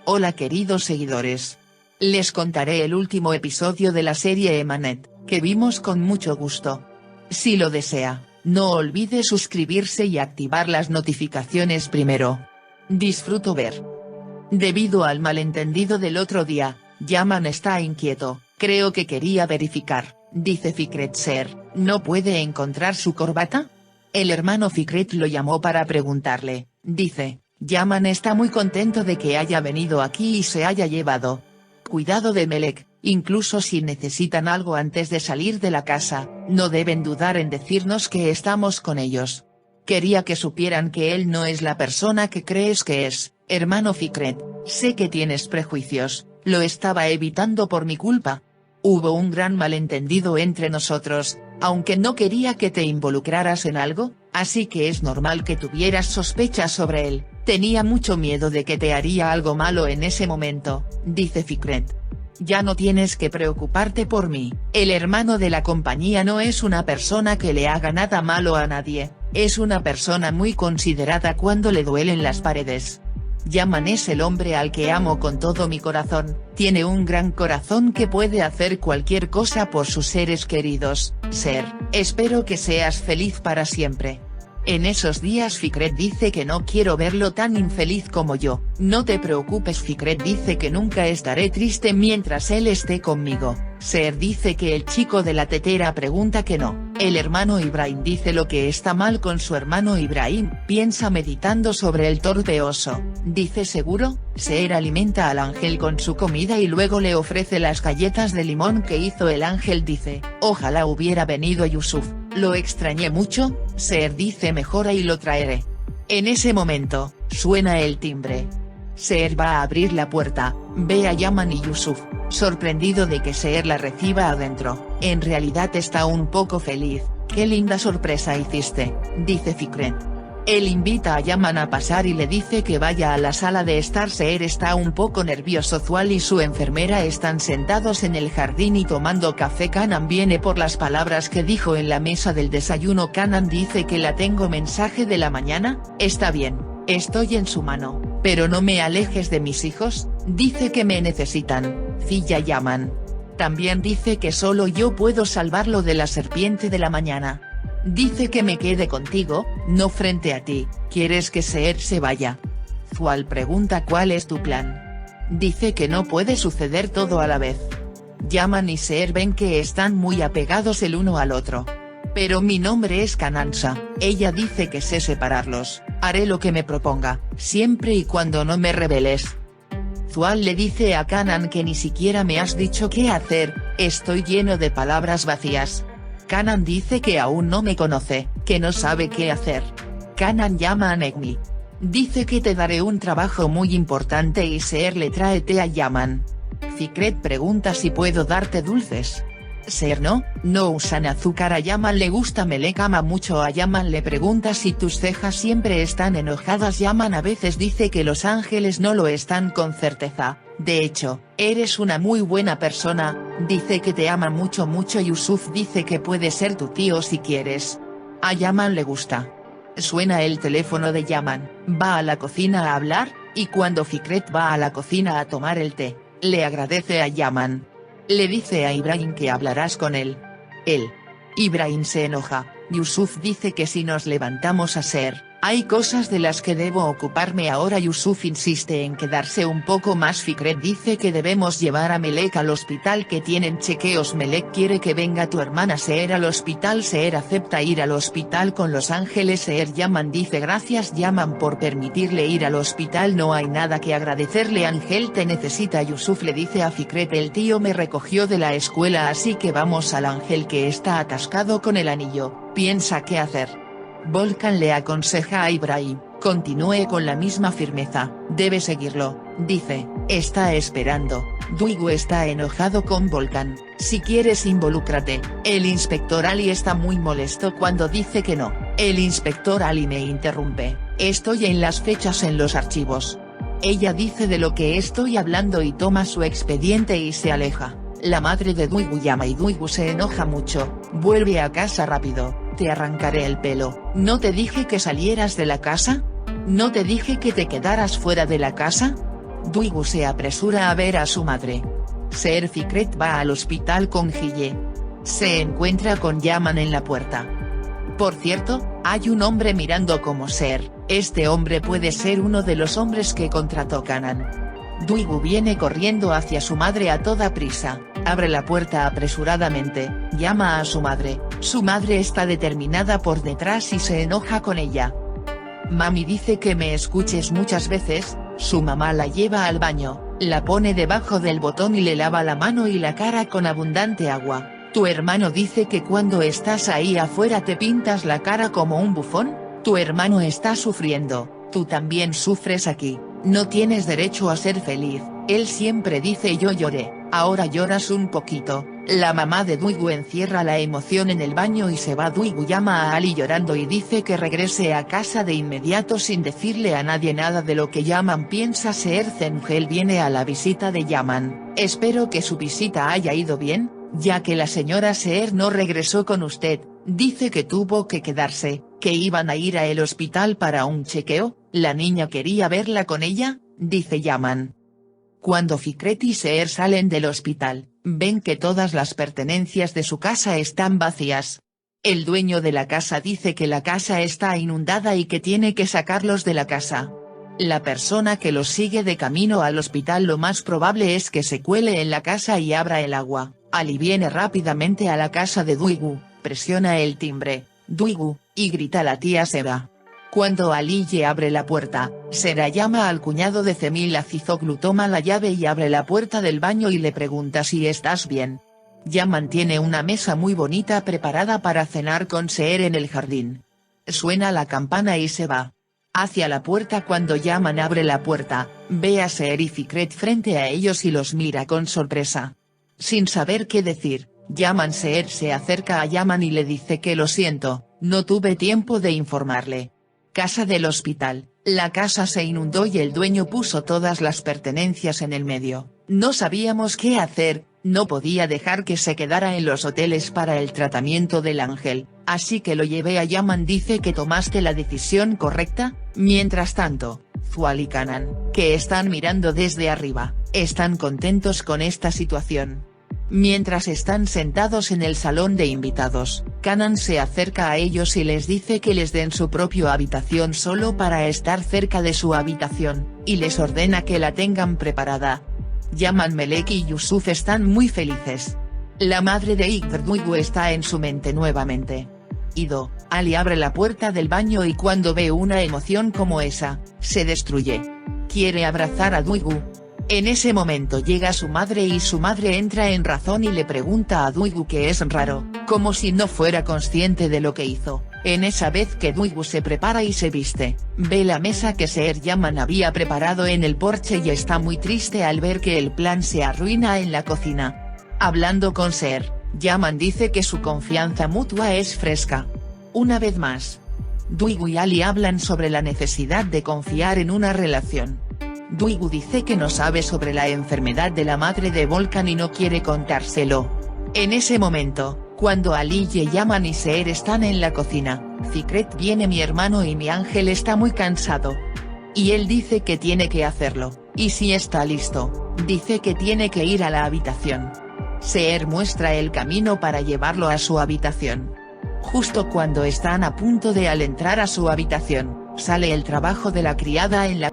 Hola queridos seguidores. Les contaré el último episodio de la serie Emanet, que vimos con mucho gusto. Si lo desea, no olvide suscribirse y activar las notificaciones primero. Disfruto ver. Debido al malentendido del otro día, Yaman está inquieto, creo que quería verificar, dice Fikret Seher, ¿no puede encontrar su corbata? El hermano Fikret lo llamó para preguntarle, dice, Yaman está muy contento de que haya venido aquí y se haya llevado cuidado de Melek, incluso si necesitan algo antes de salir de la casa, no deben dudar en decirnos que estamos con ellos. Quería que supieran que él no es la persona que crees que es, hermano Fikret, sé que tienes prejuicios, lo estaba evitando por mi culpa. Hubo un gran malentendido entre nosotros, aunque no quería que te involucraras en algo, así que es normal que tuvieras sospechas sobre él, tenía mucho miedo de que te haría algo malo en ese momento, dice Fikret. Ya no tienes que preocuparte por mí, el hermano de la compañía no es una persona que le haga nada malo a nadie, es una persona muy considerada cuando le duelen las paredes. Yaman es el hombre al que amo con todo mi corazón, tiene un gran corazón que puede hacer cualquier cosa por sus seres queridos, Seher, espero que seas feliz para siempre. En esos días Fikret dice que no quiero verlo tan infeliz como yo, no te preocupes Fikret dice que nunca estaré triste mientras él esté conmigo, Seher dice que el chico de la tetera pregunta que no, el hermano Ibrahim dice lo que está mal con su hermano Ibrahim, piensa meditando sobre el torpe oso, dice seguro, Seher alimenta al ángel con su comida y luego le ofrece las galletas de limón que hizo el ángel dice, ojalá hubiera venido Yusuf. Lo extrañé mucho, Seher dice mejora y lo traeré. En ese momento, suena el timbre. Seher va a abrir la puerta, ve a Yaman y Yusuf, sorprendido de que Seher la reciba adentro, en realidad está un poco feliz, qué linda sorpresa hiciste, dice Fikret. Él invita a Yaman a pasar y le dice que vaya a la sala de estar. Seher está un poco nervioso. Zual y su enfermera están sentados en el jardín y tomando café. Kanan viene por las palabras que dijo en la mesa del desayuno. Kanan dice que la tengo mensaje de la mañana, está bien, estoy en su mano, pero no me alejes de mis hijos, dice que me necesitan, Zilla Yaman. También dice que solo yo puedo salvarlo de la serpiente de la mañana. Dice que me quede contigo, no frente a ti, ¿quieres que Seher se vaya? Zual pregunta ¿cuál es tu plan? Dice que no puede suceder todo a la vez. Yaman y Seher ven que están muy apegados el uno al otro. Pero mi nombre es Kanansa, ella dice que sé separarlos, haré lo que me proponga, siempre y cuando no me rebeles. Zual le dice a Kanan que ni siquiera me has dicho qué hacer, estoy lleno de palabras vacías. Kanan dice que aún no me conoce, que no sabe qué hacer. Kanan llama a Negmi. Dice que te daré un trabajo muy importante y Seher le trae té a Yaman. Fikret pregunta si puedo darte dulces. Seher no usan azúcar. A Yaman le gusta Melek ama mucho a Yaman. Le pregunta si tus cejas siempre están enojadas. Yaman a veces dice que los ángeles no lo están con certeza, de hecho, eres una muy buena persona, dice que te ama mucho. Yusuf dice que puede ser tu tío si quieres. A Yaman le gusta. Suena el teléfono de Yaman, va a la cocina a hablar, y cuando Fikret va a la cocina a tomar el té, le agradece a Yaman. Le dice a Ibrahim que hablarás con él. Ibrahim se enoja, Yusuf dice que si nos levantamos a Seher, hay cosas de las que debo ocuparme ahora. Yusuf insiste en quedarse un poco más. Fikret dice que debemos llevar a Melek al hospital, que tienen chequeos. Melek quiere que venga tu hermana Seher al hospital. Seher acepta ir al hospital con los ángeles. Seher Yaman dice gracias Yaman por permitirle ir al hospital, no hay nada que agradecerle. Ángel te necesita. Yusuf le dice a Fikret el tío me recogió de la escuela, así que vamos al ángel que está atascado con el anillo, piensa qué hacer. Volkan le aconseja a Ibrahim, continúe con la misma firmeza, debe seguirlo, dice, está esperando, Duigu está enojado con Volkan, si quieres involúcrate, el inspector Ali está muy molesto cuando dice que no, el inspector Ali me interrumpe, estoy en las fechas en los archivos. Ella dice de lo que estoy hablando y toma su expediente y se aleja. La madre de Duigu llama y Duigu se enoja mucho, vuelve a casa rápido, te arrancaré el pelo, ¿no te dije que salieras de la casa? ¿No te dije que te quedaras fuera de la casa? Duigu se apresura a ver a su madre. Seher Fikret va al hospital con Hye. Se encuentra con Yaman en la puerta. Por cierto, hay un hombre mirando como Seher, este hombre puede ser uno de los hombres que contrató Kanan. Duigu viene corriendo hacia su madre a toda prisa, abre la puerta apresuradamente, llama a su madre está determinada por detrás y se enoja con ella. Mami dice que me escuches muchas veces, su mamá la lleva al baño, la pone debajo del botón y le lava la mano y la cara con abundante agua. Tu hermano dice que cuando estás ahí afuera te pintas la cara como un bufón, tu hermano está sufriendo, tú también sufres aquí, no tienes derecho a ser feliz, él siempre dice yo lloré, ahora lloras un poquito. La mamá de Duigu encierra la emoción en el baño y se va. Duigu llama a Ali llorando y dice que regrese a casa de inmediato sin decirle a nadie nada de lo que Yaman piensa. Seher Zengel viene a la visita de Yaman, espero que su visita haya ido bien, ya que la señora Seher no regresó con usted, dice que tuvo que quedarse, que iban a ir a el hospital para un chequeo, la niña quería verla con ella, dice Yaman. Cuando Fikret y Seher salen del hospital, ven que todas las pertenencias de su casa están vacías. El dueño de la casa dice que la casa está inundada y que tiene que sacarlos de la casa. La persona que los sigue de camino al hospital lo más probable es que se cuele en la casa y abra el agua. Ali viene rápidamente a la casa de Duigu, presiona el timbre, Duigu, y grita la tía Sera. Cuando Ali abre la puerta, Sera llama al cuñado de Cemil Azizoglu, toma la llave y abre la puerta del baño y le pregunta si estás bien. Yaman tiene una mesa muy bonita preparada para cenar con Seher en el jardín. Suena la campana y se va. Hacia la puerta. Cuando Yaman abre la puerta, ve a Seher y Fikret frente a ellos y los mira con sorpresa. Sin saber qué decir, Seher se acerca a Yaman y le dice que lo siento, no tuve tiempo de informarle. Casa del hospital, la casa se inundó y el dueño puso todas las pertenencias en el medio, no sabíamos qué hacer, no podía dejar que se quedara en los hoteles para el tratamiento del ángel, así que lo llevé a Yaman. Dice que tomaste la decisión correcta. Mientras tanto, Zual y Kanan, que están mirando desde arriba, están contentos con esta situación. Mientras están sentados en el salón de invitados, Kanan se acerca a ellos y les dice que les den su propia habitación solo para estar cerca de su habitación, y les ordena que la tengan preparada. Yaman, Melek y Yusuf están muy felices. La madre de Duigu está en su mente nuevamente. Ido, Ali abre la puerta del baño y cuando ve una emoción como esa, se destruye. Quiere abrazar a Duigu. En ese momento llega su madre y su madre entra en razón y le pregunta a Duigu que es raro, como si no fuera consciente de lo que hizo. En esa vez que Duigu se prepara y se viste, ve la mesa que Seher Yaman había preparado en el porche y está muy triste al ver que el plan se arruina en la cocina. Hablando con Seher, Yaman dice que su confianza mutua es fresca. Una vez más, Duigu y Ali hablan sobre la necesidad de confiar en una relación. Duigu dice que no sabe sobre la enfermedad de la madre de Volkan y no quiere contárselo. En ese momento, cuando Ali, Yaman y Seher están en la cocina, Fikret viene: mi hermano y mi ángel está muy cansado. Y él dice que tiene que hacerlo, y si está listo, dice que tiene que ir a la habitación. Seher muestra el camino para llevarlo a su habitación. Justo cuando están a punto de al entrar a su habitación, sale el trabajo de la criada en la